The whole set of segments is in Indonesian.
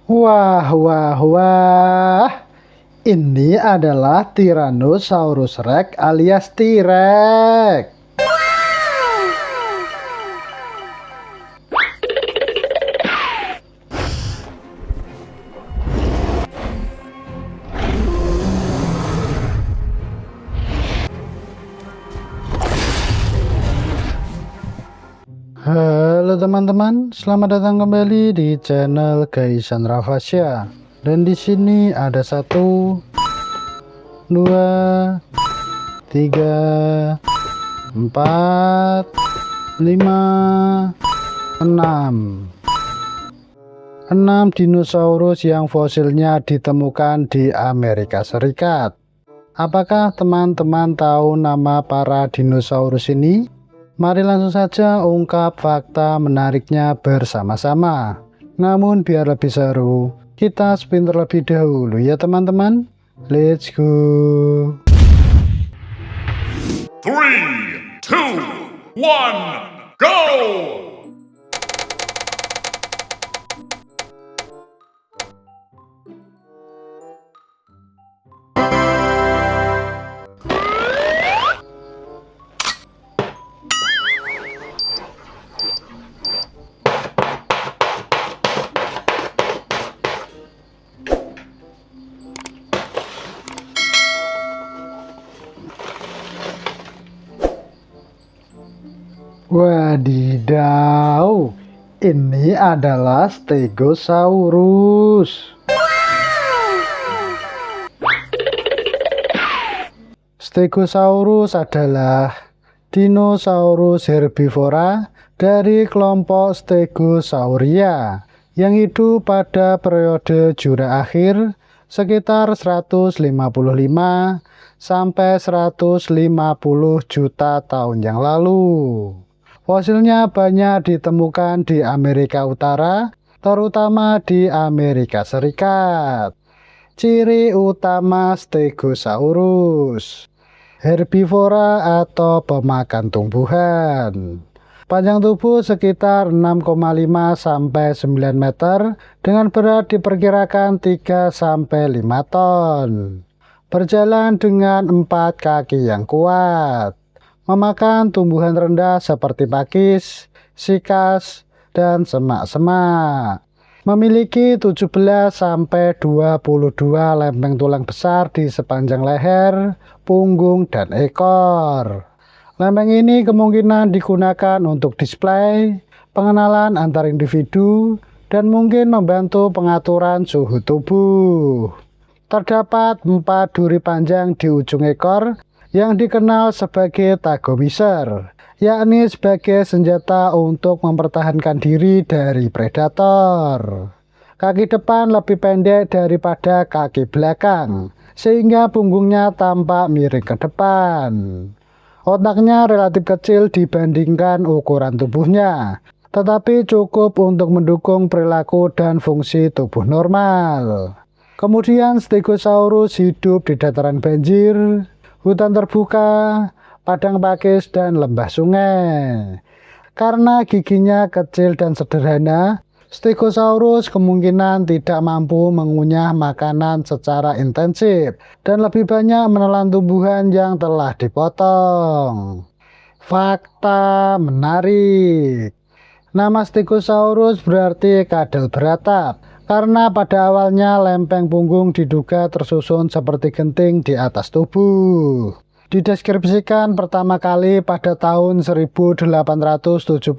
Wah, wah, wah. Ini adalah Tyrannosaurus Rex alias T-Rex. Halo teman-teman, selamat datang kembali di channel Gaisan Rafasya. Dan di sini ada 1, 2, 3, 4, 5, 6 dinosaurus yang fosilnya ditemukan di Amerika Serikat. Apakah teman-teman tahu nama para dinosaurus ini? Mari langsung saja ungkap fakta menariknya bersama-sama. Namun biar lebih seru, kita spin terlebih dahulu ya teman-teman. Let's go. 3, 2, 1, go! Wadidaw, ini adalah Stegosaurus. Stegosaurus adalah dinosaurus herbivora dari kelompok Stegosauria yang hidup pada periode Jura akhir sekitar 155 sampai 150 juta tahun yang lalu. Fosilnya banyak ditemukan di Amerika Utara, terutama di Amerika Serikat. Ciri utama Stegosaurus: herbivora atau pemakan tumbuhan. Panjang tubuh sekitar 6,5 sampai 9 meter dengan berat diperkirakan 3 sampai 5 ton. Berjalan dengan 4 kaki yang kuat. Memakan tumbuhan rendah seperti pakis, sikas, dan semak-semak. Memiliki 17 sampai 22 lempeng tulang besar di sepanjang leher, punggung, dan ekor. Lempeng ini kemungkinan digunakan untuk display, pengenalan antar individu, dan mungkin membantu pengaturan suhu tubuh. Terdapat 4 duri panjang di ujung ekor yang dikenal sebagai tagomiser, yakni sebagai senjata untuk mempertahankan diri dari predator. Kaki depan lebih pendek daripada kaki belakang, sehingga punggungnya tampak miring ke depan. Otaknya relatif kecil dibandingkan ukuran tubuhnya, tetapi cukup untuk mendukung perilaku dan fungsi tubuh normal. Kemudian Stegosaurus hidup di dataran banjir, hutan terbuka, padang pakis, dan lembah sungai. Karena giginya kecil dan sederhana, Stegosaurus kemungkinan tidak mampu mengunyah makanan secara intensif dan lebih banyak menelan tumbuhan yang telah dipotong. Fakta menarik. Nama Stegosaurus berarti kadal beratap, karena pada awalnya lempeng punggung diduga tersusun seperti genting di atas tubuh. Dideskripsikan pertama kali pada tahun 1877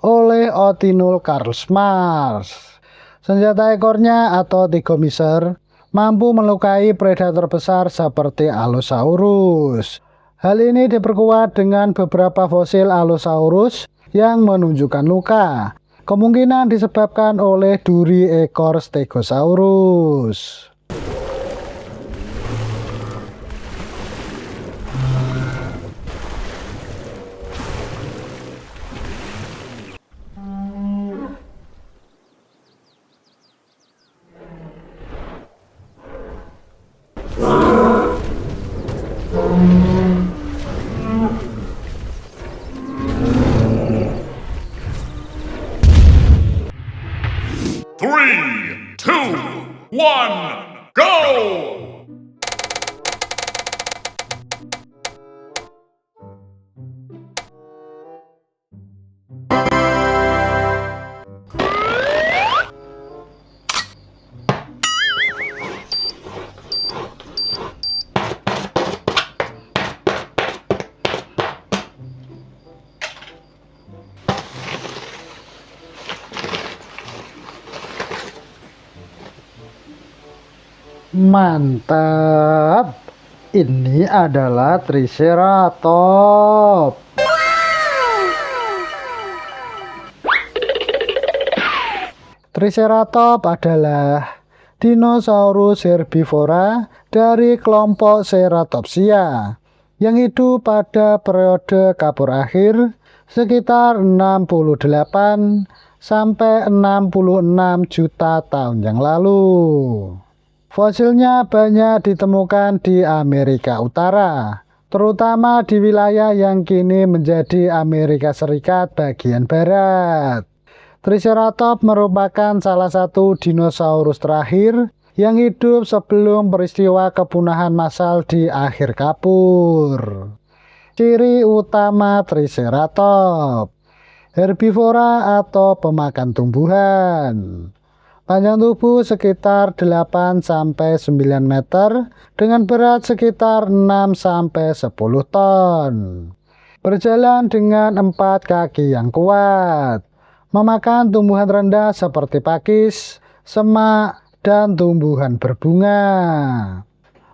oleh Otinul Karlsmars. Senjata ekornya atau tagomiser mampu melukai predator besar seperti Allosaurus. Hal ini diperkuat dengan beberapa fosil Allosaurus yang menunjukkan luka, kemungkinan disebabkan oleh duri ekor Stegosaurus. 2, 1, go! Mantap. Ini adalah Triceratops. Triceratops adalah dinosaurus herbivora dari kelompok Ceratopsia yang hidup pada periode Kapur akhir sekitar 68 sampai 66 juta tahun yang lalu. Fosilnya banyak ditemukan di Amerika Utara, terutama di wilayah yang kini menjadi Amerika Serikat bagian barat. Triceratops merupakan salah satu dinosaurus terakhir yang hidup sebelum peristiwa kepunahan massal di akhir Kapur. Ciri utama Triceratops: herbivora atau pemakan tumbuhan. Panjang tubuh sekitar 8-9 meter dengan berat sekitar 6-10 ton. Berjalan dengan 4 kaki yang kuat. Memakan tumbuhan rendah seperti pakis, semak, dan tumbuhan berbunga.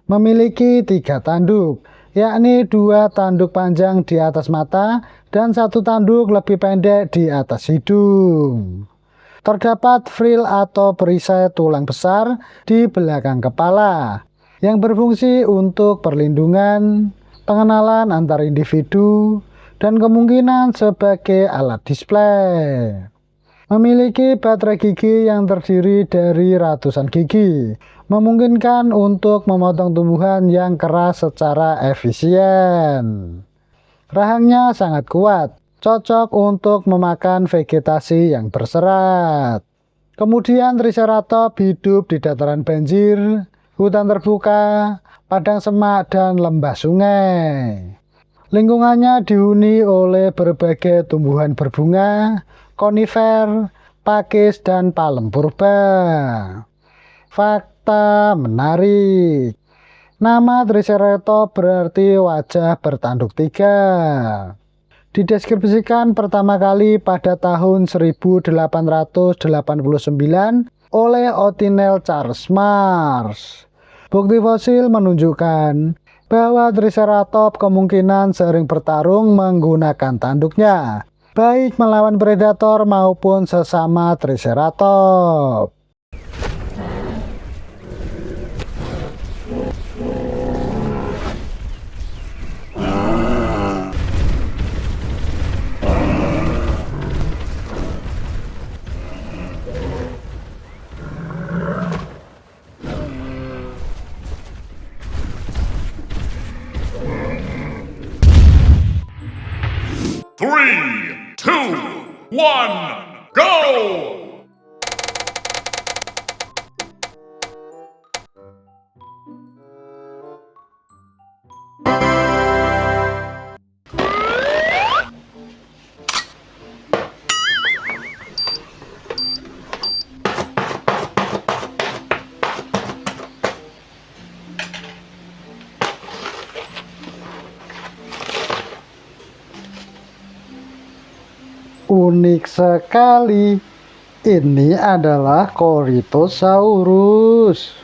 Memiliki 3 tanduk, yakni 2 tanduk panjang di atas mata dan 1 tanduk lebih pendek di atas hidung. Terdapat frill atau perisai tulang besar di belakang kepala yang berfungsi untuk perlindungan, pengenalan antar individu, dan kemungkinan sebagai alat display. Memiliki baterai gigi yang terdiri dari ratusan gigi, memungkinkan untuk memotong tumbuhan yang keras secara efisien. Rahangnya sangat kuat, cocok untuk memakan vegetasi yang berserat. Kemudian Triceratops hidup di dataran banjir, hutan terbuka, padang semak, dan lembah sungai. Lingkungannya dihuni oleh berbagai tumbuhan berbunga, konifer, pakis, dan palem purba. Fakta menarik: nama Triceratops berarti wajah bertanduk 3. Dideskripsikan pertama kali pada tahun 1889 oleh Othniel Charles Marsh. Bukti fosil menunjukkan bahwa Triceratops kemungkinan sering bertarung menggunakan tanduknya, baik melawan predator maupun sesama Triceratops. Three, two, one, go! Unik sekali. Ini adalah Corythosaurus.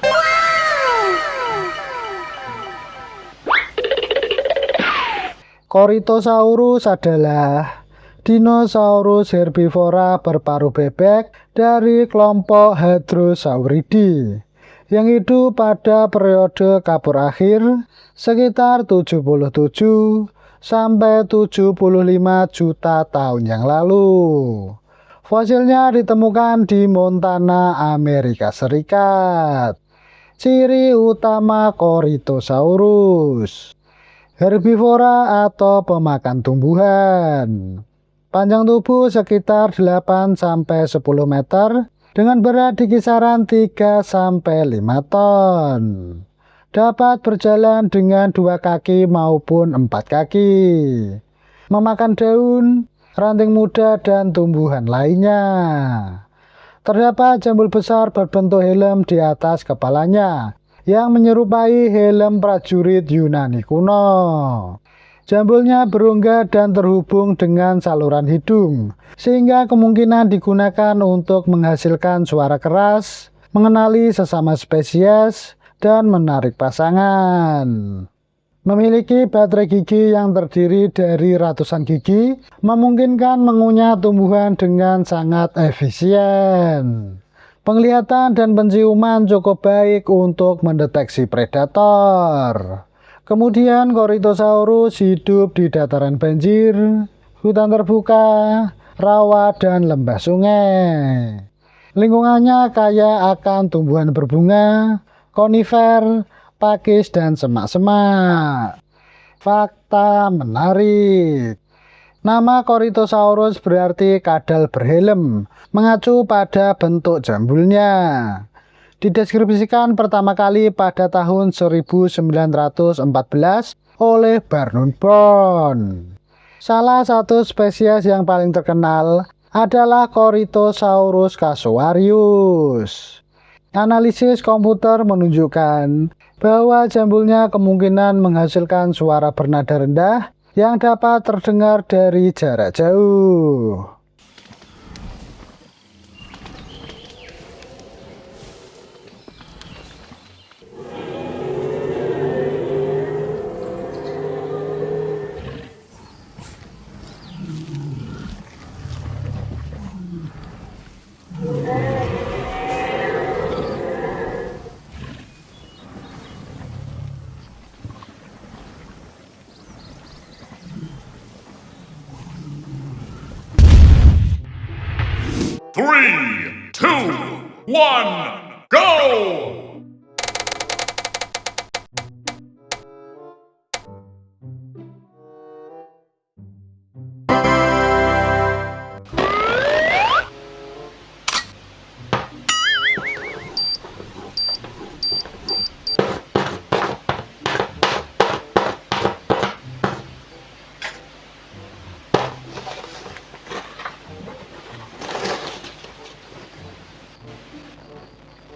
Corythosaurus adalah dinosaurus herbivora berparuh bebek dari kelompok Hadrosauridae yang hidup pada periode Kapur akhir sekitar 77 sampai 75 juta tahun yang lalu. Fosilnya ditemukan di Montana, Amerika Serikat. Ciri utama Corythosaurus: herbivora atau pemakan tumbuhan. Panjang tubuh sekitar 8-10 meter dengan berat di kisaran 3-5 ton. Dapat berjalan dengan 2 kaki maupun 4 kaki. Memakan daun, ranting muda, dan tumbuhan lainnya. Terdapat jambul besar berbentuk helm di atas kepalanya yang menyerupai helm prajurit Yunani kuno. Jambulnya berongga dan terhubung dengan saluran hidung, sehingga kemungkinan digunakan untuk menghasilkan suara keras, mengenali sesama spesies, dan menarik pasangan. Memiliki baterai gigi yang terdiri dari ratusan gigi, memungkinkan mengunyah tumbuhan dengan sangat efisien. Penglihatan dan penciuman cukup baik untuk mendeteksi predator. Kemudian Corythosaurus hidup di dataran banjir, hutan terbuka, rawa, dan lembah sungai. Lingkungannya kaya akan tumbuhan berbunga, konifer, pakis, dan semak-semak. Fakta menarik. Nama Corythosaurus berarti kadal berhelm, mengacu pada bentuk jambulnya. Dideskripsikan pertama kali pada tahun 1914 oleh Barnum Brown. Salah satu spesies yang paling terkenal adalah Corythosaurus casuarius. Analisis komputer menunjukkan bahwa jambulnya kemungkinan menghasilkan suara bernada rendah yang dapat terdengar dari jarak jauh. Three, two, one, go!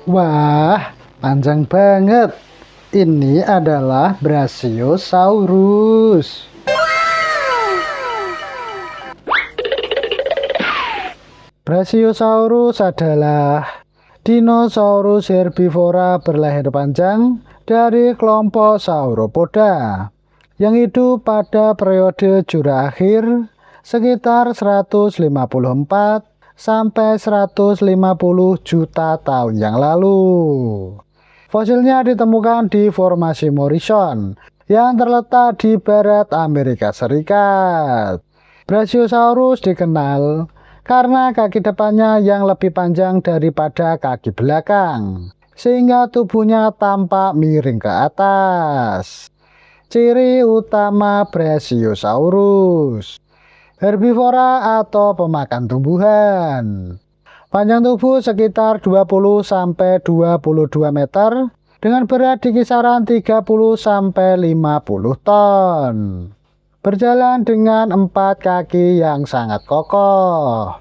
Wah, panjang banget. Ini adalah Brachiosaurus. Brachiosaurus adalah dinosaurus herbivora berleher panjang dari kelompok Sauropoda yang hidup pada periode Jura akhir sekitar 154 sampai 150 juta tahun yang lalu. Fosilnya ditemukan di formasi Morrison yang terletak di barat Amerika Serikat. Brachiosaurus dikenal karena kaki depannya yang lebih panjang daripada kaki belakang, sehingga tubuhnya tampak miring ke atas. Ciri utama Brachiosaurus: herbivora atau pemakan tumbuhan. Panjang tubuh sekitar 20-22 meter dengan berat di kisaran 30-50 ton. Berjalan dengan 4 kaki yang sangat kokoh.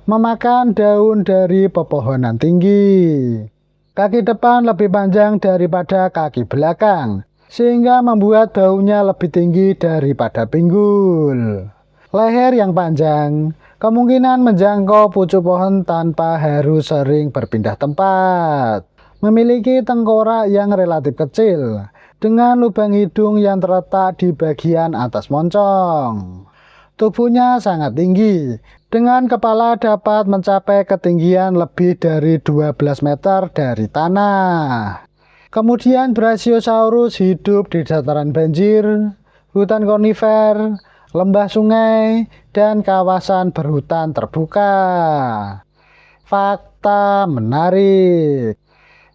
Memakan daun dari pepohonan tinggi. Kaki depan lebih panjang daripada kaki belakang, sehingga membuat baunya lebih tinggi daripada pinggul. Leher yang panjang kemungkinan menjangkau pucuk pohon tanpa harus sering berpindah tempat. Memiliki tengkorak yang relatif kecil dengan lubang hidung yang terletak di bagian atas moncong. Tubuhnya sangat tinggi dengan kepala dapat mencapai ketinggian lebih dari 12 meter dari tanah. Kemudian Brachiosaurus hidup di dataran banjir, hutan konifer, lembah sungai, dan kawasan berhutan terbuka. Fakta menarik.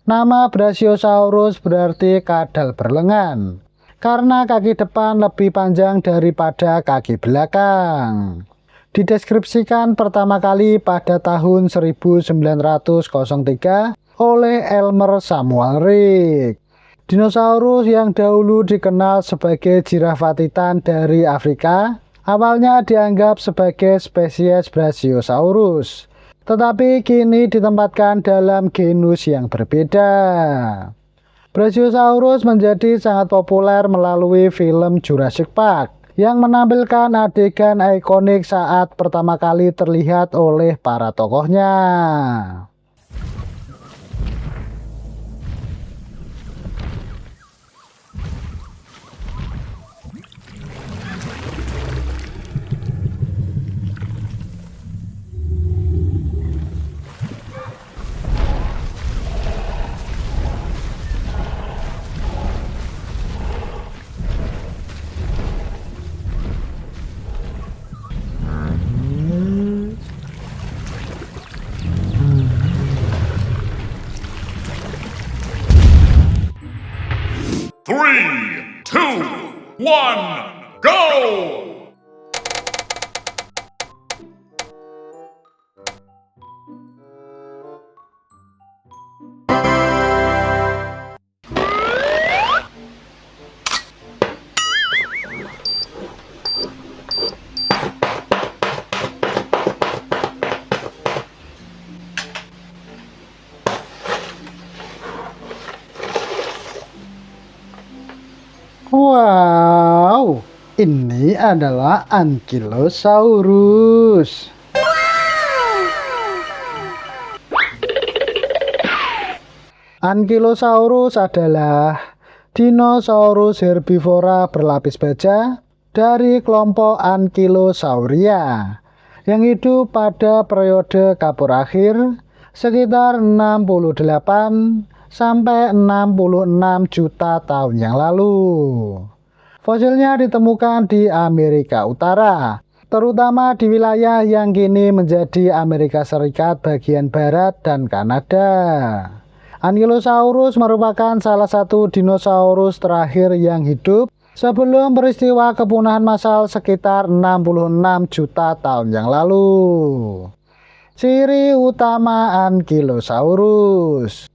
Nama Brachiosaurus berarti kadal berlengan, karena kaki depan lebih panjang daripada kaki belakang. Dideskripsikan pertama kali pada tahun 1903 oleh Elmer Samuel Rick. Dinosaurus yang dahulu dikenal sebagai Giraffa titan dari Afrika awalnya dianggap sebagai spesies Brachiosaurus, tetapi kini ditempatkan dalam genus yang berbeda. Brachiosaurus menjadi sangat populer melalui film Jurassic Park yang menampilkan adegan ikonik saat pertama kali terlihat oleh para tokohnya. Three, two, one, go! Wow, ini adalah Ankylosaurus. Ankylosaurus adalah dinosaurus herbivora berlapis baja dari kelompok Ankylosauria yang hidup pada periode Kapur akhir sekitar 68 sampai 66 juta tahun yang lalu. Fosilnya ditemukan di Amerika Utara, terutama di wilayah yang kini menjadi Amerika Serikat bagian barat dan Kanada. Ankylosaurus merupakan salah satu dinosaurus terakhir yang hidup sebelum peristiwa kepunahan massal sekitar 66 juta tahun yang lalu. Ciri utama Ankylosaurus: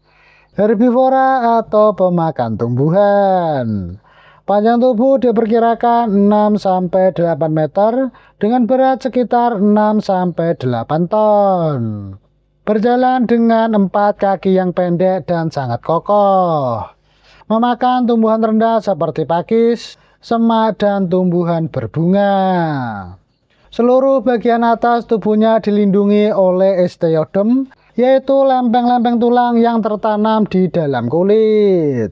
herbivora atau pemakan tumbuhan. Panjang tubuh diperkirakan 6-8 meter dengan berat sekitar 6-8 ton. Berjalan dengan 4 kaki yang pendek dan sangat kokoh. Memakan tumbuhan rendah seperti pakis, semak, dan tumbuhan berbunga. Seluruh bagian atas tubuhnya dilindungi oleh osteodem, yaitu lempeng-lempeng tulang yang tertanam di dalam kulit.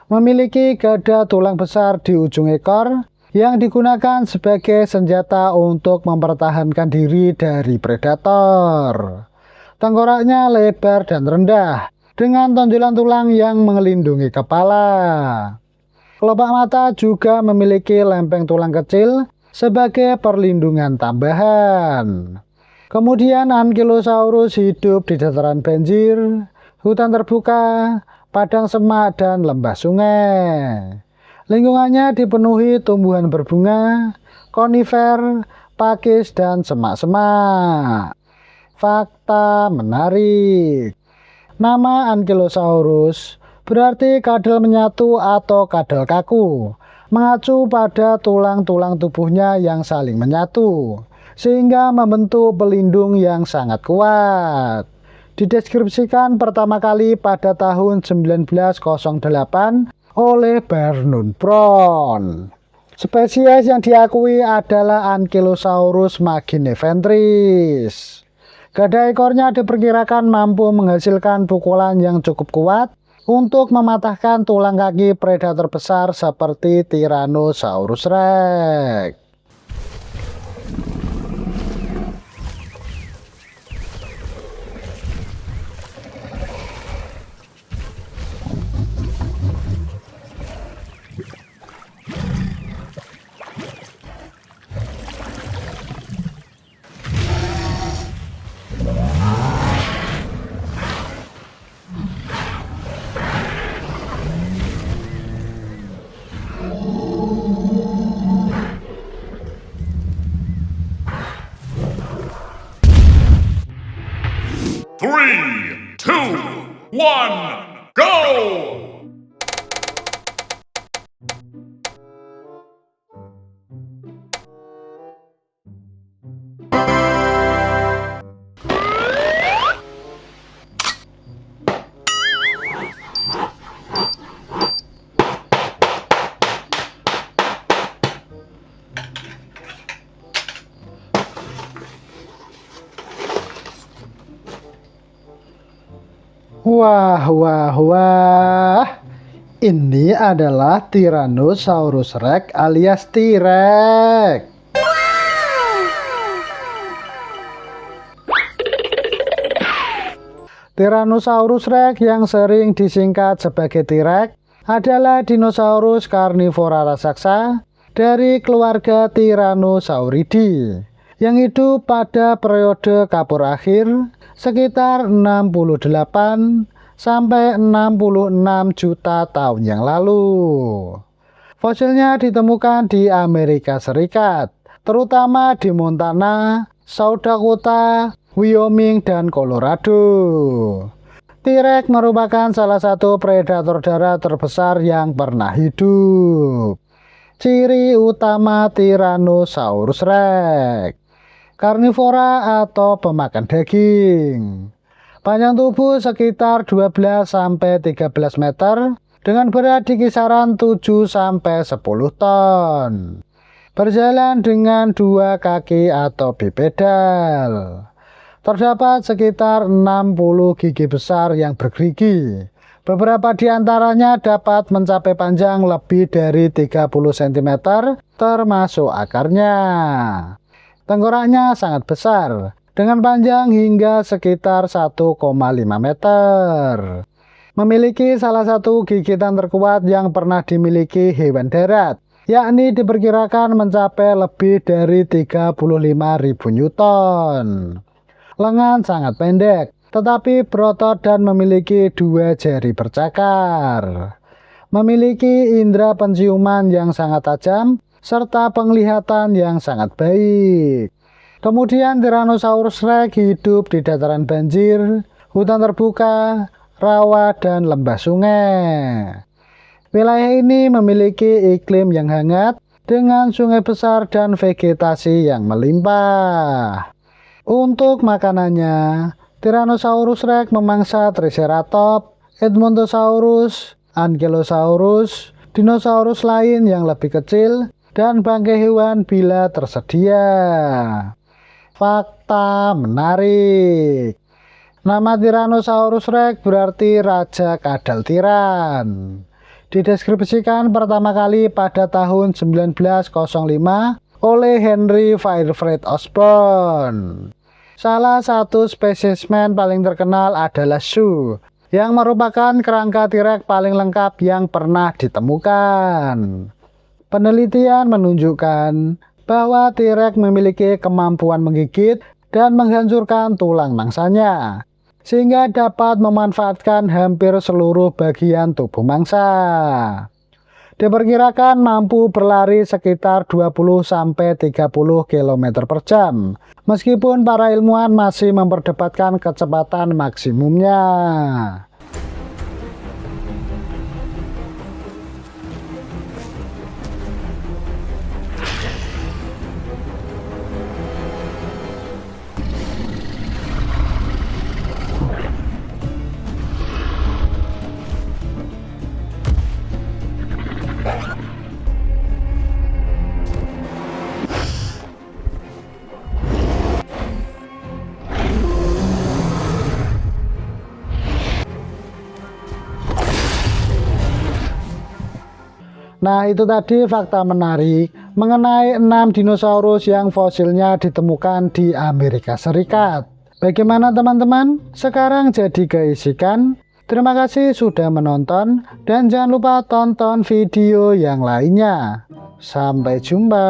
Memiliki gada tulang besar di ujung ekor yang digunakan sebagai senjata untuk mempertahankan diri dari predator. Tengkoraknya lebar dan rendah dengan tonjolan tulang yang melindungi kepala. Kelopak mata juga memiliki lempeng tulang kecil sebagai perlindungan tambahan. Kemudian Ankylosaurus hidup di dataran banjir, hutan terbuka, padang semak, dan lembah sungai. Lingkungannya dipenuhi tumbuhan berbunga, konifer, pakis, dan semak-semak. Fakta menarik: nama Ankylosaurus berarti kadal menyatu atau kadal kaku, mengacu pada tulang-tulang tubuhnya yang saling menyatu, sehingga membentuk pelindung yang sangat kuat. Dideskripsikan pertama kali pada tahun 1908 oleh Vernon Brown. Spesies yang diakui adalah Ankylosaurus magineventris. Gada ekornya diperkirakan mampu menghasilkan pukulan yang cukup kuat untuk mematahkan tulang kaki predator besar seperti Tyrannosaurus Rex. 3, 2, 1, go! Wah, wah, wah. Ini adalah Tyrannosaurus Rex alias T-Rex. Tyrannosaurus Rex yang sering disingkat sebagai T-Rex adalah dinosaurus karnivora raksasa dari keluarga Tyrannosauridae yang hidup pada periode Kapur akhir sekitar 68 sampai 66 juta tahun yang lalu. Fosilnya ditemukan di Amerika Serikat, terutama di Montana, South Dakota, Wyoming, dan Colorado. T-Rex merupakan salah satu predator darat terbesar yang pernah hidup. Ciri utama Tyrannosaurus Rex: karnivora atau pemakan daging. Panjang tubuh sekitar 12-13 meter dengan berat di kisaran 7-10 ton. Berjalan dengan 2 kaki atau bipedal. Terdapat sekitar 60 gigi besar yang bergerigi. Beberapa di antaranya dapat mencapai panjang lebih dari 30 cm termasuk akarnya. Tengkoraknya sangat besar, dengan panjang hingga sekitar 1,5 meter. Memiliki salah satu gigitan terkuat yang pernah dimiliki hewan darat, yakni diperkirakan mencapai lebih dari 35.000 Newton. Lengan sangat pendek, tetapi berotot dan memiliki 2 jari bercakar. Memiliki indera penciuman yang sangat tajam, serta penglihatan yang sangat baik. Kemudian Tyrannosaurus Rex hidup di dataran banjir, hutan terbuka, rawa, dan lembah sungai. Wilayah ini memiliki iklim yang hangat dengan sungai besar dan vegetasi yang melimpah. Untuk makanannya, Tyrannosaurus Rex memangsa Triceratops, Edmontosaurus, Ankylosaurus, dinosaurus lain yang lebih kecil, dan bangkai hewan bila tersedia. Fakta menarik: nama Tyrannosaurus Rex berarti Raja Kadal-tiran. Dideskripsikan pertama kali pada tahun 1905 oleh Henry Fairfax Osborn. Salah satu spesimen paling terkenal adalah Sue, yang merupakan kerangka T-Rex paling lengkap yang pernah ditemukan. Penelitian menunjukkan bahwa T-Rex memiliki kemampuan menggigit dan menghancurkan tulang mangsanya, sehingga dapat memanfaatkan hampir seluruh bagian tubuh mangsa. Diperkirakan mampu berlari sekitar 20-30 km per jam, meskipun para ilmuwan masih memperdebatkan kecepatan maksimumnya. Nah, itu tadi fakta menarik mengenai 6 dinosaurus yang fosilnya ditemukan di Amerika Serikat. Bagaimana teman-teman? Sekarang jadi keisikan. Terima kasih sudah menonton dan jangan lupa tonton video yang lainnya. Sampai jumpa.